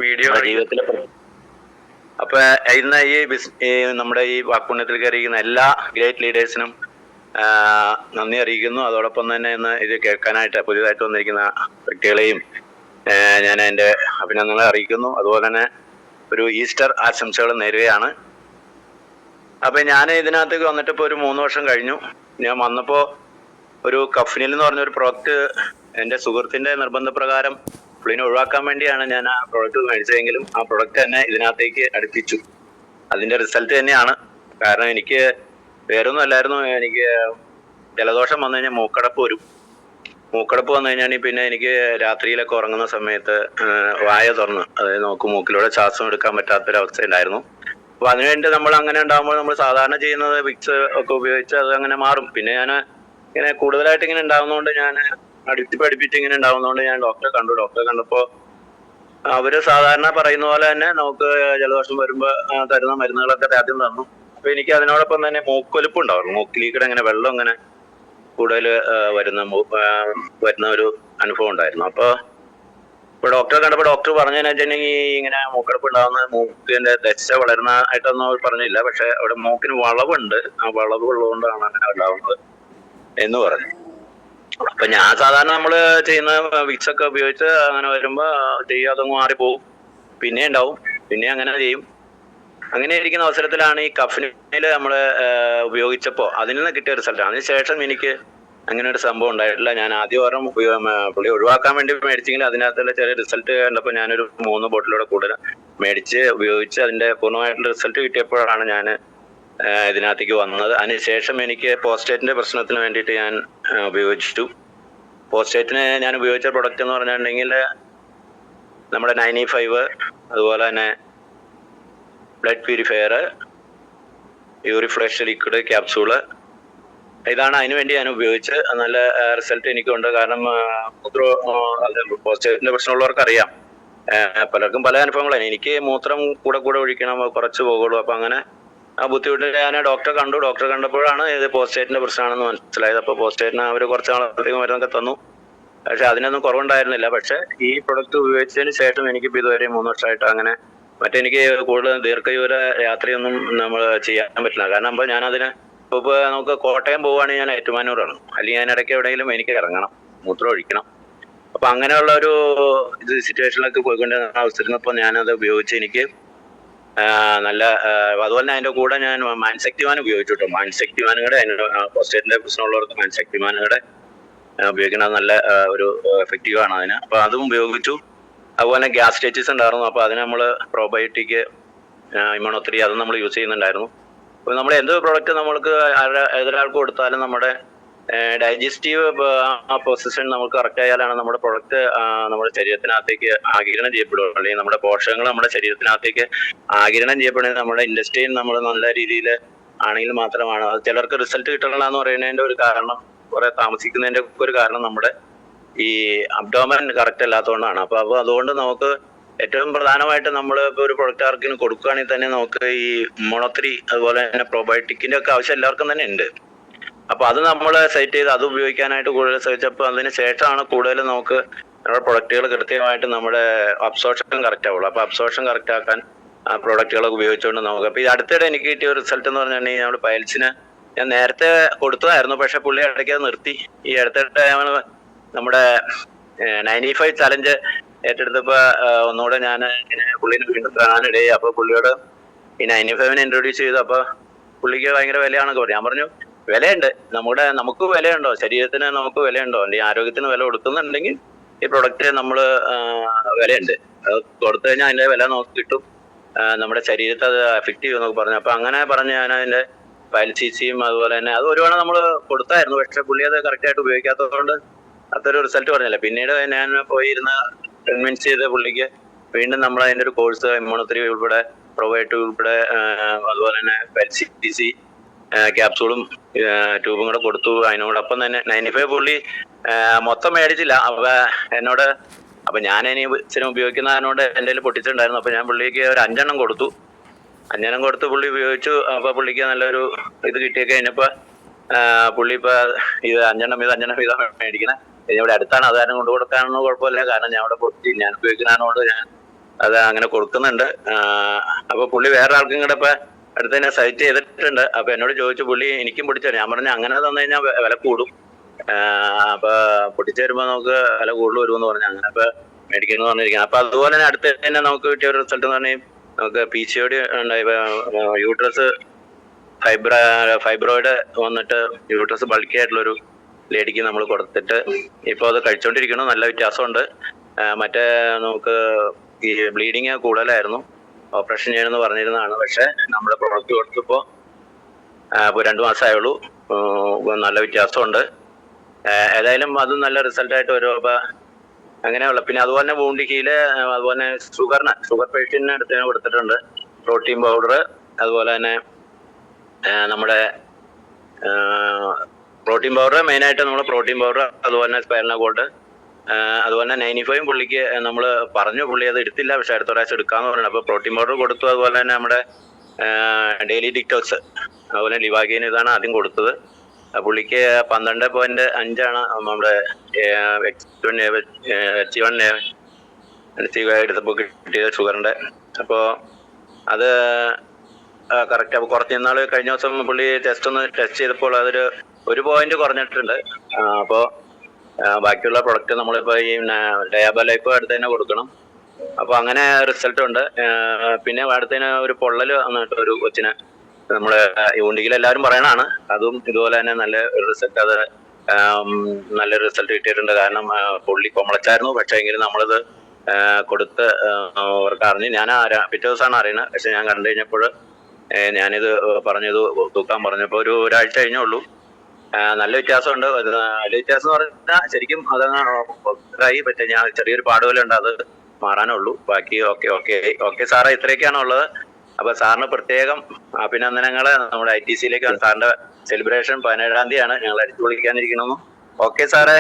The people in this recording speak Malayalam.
വീഡിയോ ജീവിതത്തിലെ. അപ്പൊ ഇന്ന് ഈ നമ്മുടെ ഈ വാക്പുണ്യത്തിൽ കയറിയിരിക്കുന്ന എല്ലാ ഗ്രേറ്റ് ലീഡേഴ്സിനും നന്ദി അറിയിക്കുന്നു. അതോടൊപ്പം തന്നെ ഇന്ന് ഇത് കേൾക്കാനായിട്ട് പുതിയതായിട്ട് വന്നിരിക്കുന്ന വ്യക്തികളെയും ഞാൻ എൻ്റെ അഭിനന്ദനങ്ങൾ അറിയിക്കുന്നു. അതുപോലെ തന്നെ ഒരു ഈസ്റ്റർ ആശംസകൾ നേരുകയാണ്. അപ്പൊ ഞാൻ ഇതിനകത്തേക്ക് വന്നിട്ട് ഇപ്പോൾ ഒരു 3 വർഷം കഴിഞ്ഞു. ഞാൻ വന്നപ്പോൾ ഒരു കഫ്നിൽ എന്ന് പറഞ്ഞൊരു പ്രോഡക്റ്റ് എൻ്റെ സുഹൃത്തിന്റെ നിർബന്ധപ്രകാരം പുള്ളിനെ ഒഴിവാക്കാൻ വേണ്ടിയാണ് ഞാൻ ആ പ്രോഡക്റ്റ് മേടിച്ചതെങ്കിലും ആ പ്രോഡക്റ്റ് തന്നെ ഇതിനകത്തേക്ക് അടുപ്പിച്ചു. അതിന്റെ റിസൾട്ട് തന്നെയാണ്. കാരണം എനിക്ക് വേറൊന്നും അല്ലായിരുന്നു. എനിക്ക് ജലദോഷം വന്നു കഴിഞ്ഞാൽ മൂക്കടപ്പ് വരും. മൂക്കടപ്പ് വന്നു കഴിഞ്ഞാൽ പിന്നെ എനിക്ക് രാത്രിയിലൊക്കെ ഉറങ്ങുന്ന സമയത്ത് വായ തുറന്ന്, അതായത് നമുക്ക് മൂക്കിലൂടെ ശ്വാസം എടുക്കാൻ പറ്റാത്തൊരവസ്ഥ ഉണ്ടായിരുന്നു. അപ്പൊ അതിനുവേണ്ടി നമ്മൾ അങ്ങനെ ഉണ്ടാകുമ്പോൾ നമ്മൾ സാധാരണ ചെയ്യുന്നത് വിക്സ് ഒക്കെ ഉപയോഗിച്ച് അത് അങ്ങനെ മാറും. പിന്നെ ഞാൻ ഇങ്ങനെ കൂടുതലായിട്ട് ഇങ്ങനെ ഉണ്ടാകുന്നതുകൊണ്ട് ഞാൻ അടുപ്പിച്ച് ഇങ്ങനെ ഉണ്ടാകുന്നതുകൊണ്ട് ഞാൻ ഡോക്ടറെ കണ്ടു. ഡോക്ടറെ കണ്ടപ്പോൾ അവര് സാധാരണ പറയുന്ന പോലെ തന്നെ നമുക്ക് ജലദോഷം വരുമ്പോൾ തരുന്ന മരുന്നുകളൊക്കെ ആദ്യം തന്നു. അപ്പൊ എനിക്ക് അതിനോടൊപ്പം തന്നെ മൂക്കൊലിപ്പ് ഉണ്ടാവും. മൂക്കിലീക്കൂടെ ഇങ്ങനെ വെള്ളം ഇങ്ങനെ കൂടുതൽ വരുന്ന ഒരു അനുഭവം ഉണ്ടായിരുന്നു. അപ്പോൾ ഇപ്പൊ ഡോക്ടറെ കണ്ടപ്പോൾ ഡോക്ടർ പറഞ്ഞതെന്ന് വെച്ചിട്ടുണ്ടെങ്കിൽ ഇങ്ങനെ മൂക്കടപ്പ് ഉണ്ടാകുന്ന മൂക്കിന്റെ ദശ വളരുന്നതായിട്ടൊന്നും അവർ പറഞ്ഞില്ല. പക്ഷെ അവിടെ മൂക്കിന് വളവുണ്ട്, ആ വളവ് ഉള്ളതുകൊണ്ടാണ് അങ്ങനെ ഉണ്ടാവുന്നത് എന്ന് പറഞ്ഞു. അപ്പൊ ഞാൻ സാധാരണ നമ്മള് ചെയ്യുന്ന വിക്സ് ഒക്കെ ഉപയോഗിച്ച് അങ്ങനെ വരുമ്പോ ചെയ്യാതൊന്നും മാറിപ്പോവും, പിന്നെ ഉണ്ടാവും, പിന്നെ അങ്ങനെ ചെയ്യും. അങ്ങനെ ഇരിക്കുന്ന അവസരത്തിലാണ് ഈ കഫ്നില് നമ്മള് ഉപയോഗിച്ചപ്പോ അതിൽ നിന്ന് കിട്ടിയ റിസൾട്ട്. അതിനുശേഷം എനിക്ക് അങ്ങനെ ഒരു സംഭവം ഉണ്ടായിട്ടില്ല. ഞാൻ ആദ്യം ഓരോ പുള്ളി ഒഴിവാക്കാൻ വേണ്ടി മേടിച്ചെങ്കിൽ അതിനകത്തുള്ള ചെറിയ റിസൾട്ട് കണ്ടപ്പോൾ ഞാനൊരു 3 ബോട്ടിലൂടെ കൂടുതൽ മേടിച്ച് ഉപയോഗിച്ച് അതിന്റെ പൂർണ്ണമായിട്ടുള്ള റിസൾട്ട് കിട്ടിയപ്പോഴാണ് ഞാൻ ഇതിനകത്തേക്ക് വന്നത്. അതിനുശേഷം എനിക്ക് പോസ്റ്റേറ്റിന്റെ പ്രശ്നത്തിന് വേണ്ടിയിട്ട് ഞാൻ ഉപയോഗിച്ചു. പോസ്റ്റേറ്റിന് ഞാൻ ഉപയോഗിച്ച പ്രൊഡക്റ്റ് എന്ന് പറഞ്ഞിട്ടുണ്ടെങ്കിൽ നമ്മുടെ 95, അതുപോലെ തന്നെ ബ്ലഡ് പ്യൂരിഫയർ, യൂറിഫ്ലഷ് ലിക്വിഡ് ക്യാപ്സൂള്, ഇതാണ് അതിനു വേണ്ടി ഞാൻ ഉപയോഗിച്ച്. നല്ല റിസൾട്ട് എനിക്കുണ്ട്. കാരണം പോസ്റ്റേറ്റിന്റെ പ്രശ്നമുള്ളവർക്ക് അറിയാം, പലർക്കും പല അനുഭവങ്ങളാണ്. എനിക്ക് മൂത്രം കൂടെ ഒഴിക്കണം, കുറച്ച് പോകുള്ളൂ. അപ്പൊ അങ്ങനെ ആ ബുദ്ധിമുട്ടിൽ ഞാൻ ഡോക്ടറെ കണ്ടു. ഡോക്ടറെ കണ്ടപ്പോഴാണ് ഇത് പോസ്റ്റേറ്റിന്റെ പ്രശ്നമാണെന്ന് മനസ്സിലായത്. അപ്പൊ പോസ്റ്റേറ്റിന് അവർ കുറച്ച് നാളത്തേക്ക് മരുന്നൊക്കെ തന്നു. പക്ഷെ അതിനൊന്നും കുറവുണ്ടായിരുന്നില്ല. പക്ഷെ ഈ പ്രൊഡക്റ്റ് ഉപയോഗിച്ചതിന് ശേഷം എനിക്കിപ്പോൾ ഇതുവരെ 3 വർഷമായിട്ട് അങ്ങനെ മറ്റെനിക്ക് കൂടുതൽ ദീർഘദൂര യാത്രയൊന്നും നമ്മൾ ചെയ്യാൻ പറ്റില്ല. കാരണം അപ്പോൾ ഞാനതിന് ഇപ്പൊ നമുക്ക് കോട്ടയം പോവുകയാണെങ്കിൽ ഞാൻ ഏറ്റുമാനൂറാണ്, അല്ലെങ്കിൽ ഞാൻ ഇടയ്ക്ക് എവിടെയെങ്കിലും എനിക്ക് ഇറങ്ങണം, മൂത്രം ഒഴിക്കണം. അപ്പൊ അങ്ങനെയുള്ള ഒരു സിറ്റുവേഷനിലൊക്കെ പോയിക്കൊണ്ടിരുന്ന അവസരം ഇപ്പൊ ഞാനത് ഉപയോഗിച്ച് എനിക്ക് നല്ല, അതുപോലെ തന്നെ അതിന്റെ കൂടെ ഞാൻ മാൻശക്തിമാൻ ഉപയോഗിച്ചു കേട്ടോ. മാൻശക്തിമാനുകളുടെ പോസ്റ്റേറ്റിന്റെ പ്രശ്നമുള്ളവർക്ക് മാൻശക്തിമാനുകളുടെ ഉപയോഗിക്കുന്നത് നല്ല ഒരു എഫക്റ്റീവ് ആണ് അതിന്. അപ്പൊ അതും ഉപയോഗിച്ചു. അതുപോലെ ഗ്യാസ്ട്രൈറ്റിസ് ഉണ്ടായിരുന്നു. അപ്പൊ അതിന് നമ്മൾ പ്രോബയോട്ടിക്, ഇമ്മ്യൂണോ3 അതും നമ്മൾ യൂസ് ചെയ്യുന്നുണ്ടായിരുന്നു. അപ്പൊ നമ്മൾ എന്ത് പ്രോഡക്റ്റ് നമ്മൾക്ക് ഏതൊരാൾക്ക് കൊടുത്താലും നമ്മുടെ ഡൈജസ്റ്റീവ് പൊസിഷൻ നമുക്ക് കറക്റ്റ് ആയാലാണ് നമ്മുടെ പ്രൊഡക്റ്റ് നമ്മുടെ ശരീരത്തിനകത്തേക്ക് ആഗിരണം ചെയ്യപ്പെടുള്ളൂ. അല്ലെങ്കിൽ നമ്മുടെ പോഷകങ്ങൾ നമ്മുടെ ശരീരത്തിനകത്തേക്ക് ആഗിരണം ചെയ്യപ്പെടുന്നത് നമ്മുടെ ഇൻഡസ്ട്രിയിൽ നമ്മൾ നല്ല രീതിയിൽ ആണെങ്കിൽ മാത്രമാണ്. അത് ചിലർക്ക് റിസൾട്ട് കിട്ടണില്ല എന്ന് പറയുന്നതിന്റെ ഒരു കാരണം, കുറെ താമസിക്കുന്നതിന്റെ ഒരു കാരണം നമ്മുടെ ഈ അബ്ഡോമൻ കറക്റ്റ് അല്ലാത്തതുകൊണ്ടാണ്. അപ്പൊ അതുകൊണ്ട് നമുക്ക് ഏറ്റവും പ്രധാനമായിട്ട് നമ്മൾ ഇപ്പോൾ ഒരു പ്രൊഡക്റ്റ് ആർക്കിന് കൊടുക്കുകയാണെങ്കിൽ തന്നെ നമുക്ക് ഈ ഇമ്മ്യൂണോ3 അതുപോലെ തന്നെ പ്രോബയോട്ടിക്കിന്റെ ഒക്കെ ആവശ്യം എല്ലാവർക്കും തന്നെ ഉണ്ട്. അപ്പൊ അത് നമ്മൾ സെറ്റ് ചെയ്ത് അത് ഉപയോഗിക്കാനായിട്ട് കൂടുതൽ ശ്രമിച്ചപ്പോൾ അതിന് ശേഷമാണ് കൂടുതൽ നമുക്ക് നമ്മുടെ പ്രൊഡക്റ്റുകൾ കൃത്യമായിട്ട് നമ്മുടെ അബ്സോർപ്ഷൻ കറക്റ്റ് ആവുള്ളൂ. അപ്പൊ അബ്സോർപ്ഷൻ കറക്റ്റ് ആക്കാൻ ആ പ്രൊഡക്റ്റുകളൊക്കെ ഉപയോഗിച്ചുകൊണ്ട് നമുക്ക്. അപ്പൊ ഈ അടുത്തിടെ എനിക്ക് കിട്ടിയ റിസൾട്ട് എന്ന് പറഞ്ഞിട്ടുണ്ടെങ്കിൽ നമ്മുടെ പൈൽസിന് ഞാൻ നേരത്തെ കൊടുത്തതായിരുന്നു, പക്ഷെ പുള്ളി ഇടയ്ക്ക് അത് നിർത്തി. ഈ അടുത്തിടെ നമ്മുടെ 95 ചലഞ്ച് ഏറ്റെടുത്തപ്പോ ഒന്നുകൂടെ ഞാൻ പുള്ളിനെ വീണ്ടും കാണാനിടയായി. അപ്പൊ പുള്ളിയോട് ഈ 95 ഇൻട്രൊഡ്യൂസ് ചെയ്തു. അപ്പൊ പുള്ളിക്ക് ഭയങ്കര വിലയാണെന്നൊക്കെ പറഞ്ഞു. ഞാൻ പറഞ്ഞു വിലയുണ്ട്, നമുക്ക് വിലയുണ്ടോ, ശരീരത്തിന് നമുക്ക് വിലയുണ്ടോ, അല്ലെങ്കിൽ ആരോഗ്യത്തിന് വില കൊടുക്കുന്നുണ്ടെങ്കിൽ ഈ പ്രൊഡക്റ്റ് നമ്മൾ വിലയുണ്ട്, അത് കൊടുത്തു കഴിഞ്ഞാൽ അതിന്റെ വില നമുക്ക് കിട്ടും, നമ്മുടെ ശരീരത്തെ അത് എഫക്റ്റ് ചെയ്യും എന്നൊക്കെ പറഞ്ഞു. അപ്പൊ അങ്ങനെ പറഞ്ഞ് ഞാൻ അതിന്റെ പൈൽസിയും അതുപോലെ തന്നെ അത് ഒരുപാട് നമ്മൾ കൊടുത്തായിരുന്നു. പക്ഷെ പുള്ളി അത് കറക്റ്റ് ആയിട്ട് ഉപയോഗിക്കാത്തതുകൊണ്ട് അത്രയൊരു റിസൾട്ട് പറഞ്ഞില്ല. പിന്നീട് ഞാൻ പോയിരുന്ന കൺവിൻസ് ചെയ്ത പുള്ളിക്ക് വീണ്ടും നമ്മൾ അതിന്റെ ഒരു കോഴ്സ് ഇമ്മ്യൂണോ3 ഉൾപ്പെടെ പ്രോബയോട്ടിക് ഉൾപ്പെടെ അതുപോലെ തന്നെ പൈൽസി ക്യാപ്സൂളും ട്യൂബും കൂടെ കൊടുത്തു. അതിനോടൊപ്പം തന്നെ 95 പുള്ളി മൊത്തം മേടിച്ചില്ല. എന്നോട് അപ്പൊ ഞാൻ ഇനി സ്ഥിരം ഉപയോഗിക്കുന്നതിനോട് എൻ്റെ കയ്യിൽ പൊട്ടിച്ചിട്ടുണ്ടായിരുന്നു. അപ്പൊ ഞാൻ പുള്ളിക്ക് ഒരു 5 എണ്ണം കൊടുത്തു. 5 എണ്ണം കൊടുത്ത് പുള്ളി ഉപയോഗിച്ചു. അപ്പൊ പുള്ളിക്ക് നല്ലൊരു ഇത് കിട്ടിയൊക്കെ കഴിഞ്ഞപ്പോ പുള്ളി ഇപ്പൊ ഇത് 5 എണ്ണം വീതം മേടിക്കണേ. ഇവിടെ അടുത്താണ്, അത് കാരണം കൊണ്ടു കൊടുക്കാനൊന്നും കുഴപ്പമില്ല. കാരണം ഞാൻ അവിടെ പൊട്ടി ഞാൻ ഉപയോഗിക്കുന്നതിനോട് ഞാൻ അത് അങ്ങനെ കൊടുക്കുന്നുണ്ട്. അപ്പൊ പുള്ളി വേറെ ആൾക്കും കൂടെ ഇപ്പൊ അടുത്ത് തന്നെ സജസ്റ്റ് ചെയ്തിട്ടുണ്ട്. അപ്പൊ എന്നോട് ചോദിച്ചു പുള്ളി എനിക്കും പൊട്ടിച്ചു. ഞാൻ പറഞ്ഞു അങ്ങനെ തന്നു കഴിഞ്ഞാൽ വില കൂടും, അപ്പൊ പൊട്ടിച്ചു വരുമ്പോ നമുക്ക് വില കൂടുതൽ വരുമെന്ന് പറഞ്ഞു. അങ്ങനെ ഇപ്പൊ മേടിക്കുന്നു പറഞ്ഞിരിക്കുന്നത്. അപ്പൊ അതുപോലെ തന്നെ അടുത്ത് തന്നെ നമുക്ക് കിട്ടിയ ഒരു റിസൾട്ട് എന്ന് പറഞ്ഞാൽ നമുക്ക് PCOD ഉണ്ടായി, യൂട്രസ് ഫൈബ്രോയിഡ് വന്നിട്ട് യൂട്രസ് ബൾക്കി ആയിട്ടുള്ളൊരു ലേഡിക്ക് നമ്മൾ കൊടുത്തിട്ട് ഇപ്പൊ അത് കഴിച്ചോണ്ടിരിക്കുന്നു. നല്ല വ്യത്യാസമുണ്ട്. മറ്റേ നമുക്ക് ഈ ബ്ലീഡിങ് കൂടുതലായിരുന്നു, ഓപ്പറേഷൻ ചെയ്യണമെന്ന് പറഞ്ഞിരുന്നതാണ്. പക്ഷെ നമ്മുടെ പ്രൊഡക്റ്റ് കൊടുത്തപ്പോ 2 മാസമായുള്ളൂ, നല്ല വ്യത്യാസമുണ്ട്. ഏതായാലും അതും നല്ല റിസൾട്ട് ആയിട്ട് വരും. അപ്പൊ അങ്ങനെയുള്ള പിന്നെ അതുപോലെ തന്നെ വൂണ്ട് ഹീല്, അതുപോലെ ഷുഗർ പേഷ്യന്റിന് അടുത്ത് കൊടുത്തിട്ടുണ്ട് പ്രോട്ടീൻ പൗഡർ. അതുപോലെ തന്നെ നമ്മുടെ പ്രോട്ടീൻ പൗഡർ മെയിനായിട്ട് നമ്മൾ പ്രോട്ടീൻ പൗഡർ, അതുപോലെ തന്നെ സ്പൈറന ഗോൾഡ്, അതുപോലെ തന്നെ 95 പുള്ളിക്ക് നമ്മൾ പറഞ്ഞു, പുള്ളി അത് എടുത്തില്ല. പക്ഷെ അടുത്ത പ്രാവശ്യം എടുക്കാന്ന് പറഞ്ഞു. അപ്പൊ പ്രോട്ടീൻ പൗഡർ കൊടുത്തു. അതുപോലെ തന്നെ നമ്മുടെ ഡെയിലി ഡിറ്റോക്സ്, അതുപോലെ ലിവാഗീൻ ഇതാണ് ആദ്യം കൊടുത്തത്. പുള്ളിക്ക് 12.5 നമ്മുടെ എടുത്തപ്പോൾ കിട്ടിയത് ഷുഗറിന്റെ. അപ്പോൾ അത് കറക്റ്റ്. അപ്പോൾ കുറച്ച് നാൾ കഴിഞ്ഞ ദിവസം പുള്ളി ടെസ്റ്റ് ചെയ്തപ്പോൾ ഒരു പോയിന്റ് കുറഞ്ഞിട്ടുണ്ട്. അപ്പോൾ ബാക്കിയുള്ള പ്രൊഡക്റ്റ് നമ്മളിപ്പോൾ ഈ ഡയാബ ലൈഫ് അടുത്ത് തന്നെ കൊടുക്കണം. അപ്പോൾ അങ്ങനെ റിസൾട്ട് ഉണ്ട്. പിന്നെ അടുത്തതിന് ഒരു പൊള്ളൽ വന്നിട്ട് ഒരു കൊച്ചിന് നമ്മള് യൂണിക്കിൽ എല്ലാവരും പറയണതാണ്. അതും ഇതുപോലെ തന്നെ നല്ല റിസൾട്ട്, അത് നല്ലൊരു റിസൾട്ട് കിട്ടിയിട്ടുണ്ട്. കാരണം പുള്ളി കൊമളച്ചായിരുന്നു, പക്ഷെ എങ്കിലും നമ്മളത് കൊടുത്ത് അവർക്ക് അറിഞ്ഞ്. ഞാൻ പിറ്റേ ദിവസമാണ് അറിയുന്നത്. പക്ഷെ ഞാൻ കണ്ടു കഴിഞ്ഞപ്പോൾ ഞാനിത് പറഞ്ഞത് തൂക്കാൻ പറഞ്ഞപ്പോൾ ഒരാഴ്ച കഴിഞ്ഞേ ഉള്ളൂ. നല്ല വ്യത്യാസമുണ്ട്. നല്ല വ്യത്യാസം എന്ന് പറഞ്ഞാൽ ശരിക്കും അതങ്ങ് പറ്റേ ഞാൻ ചെറിയൊരു പാടുപോലെ ഉണ്ട്, അത് മാറാനുള്ളൂ. ബാക്കി ഓക്കെ സാറേ, ഇത്രയൊക്കെയാണ് ഉള്ളത്. അപ്പൊ സാറിന് പ്രത്യേകം അഭിനന്ദനങ്ങള്. നമ്മുടെ ITC-യിലേക്ക് സാറിന്റെ സെലിബ്രേഷൻ 17-ാം തീയതിയാണ്, ഞങ്ങൾ അടിച്ചു പൊളിക്കാനിരിക്കണമെന്നു. ഓക്കെ സാറേ.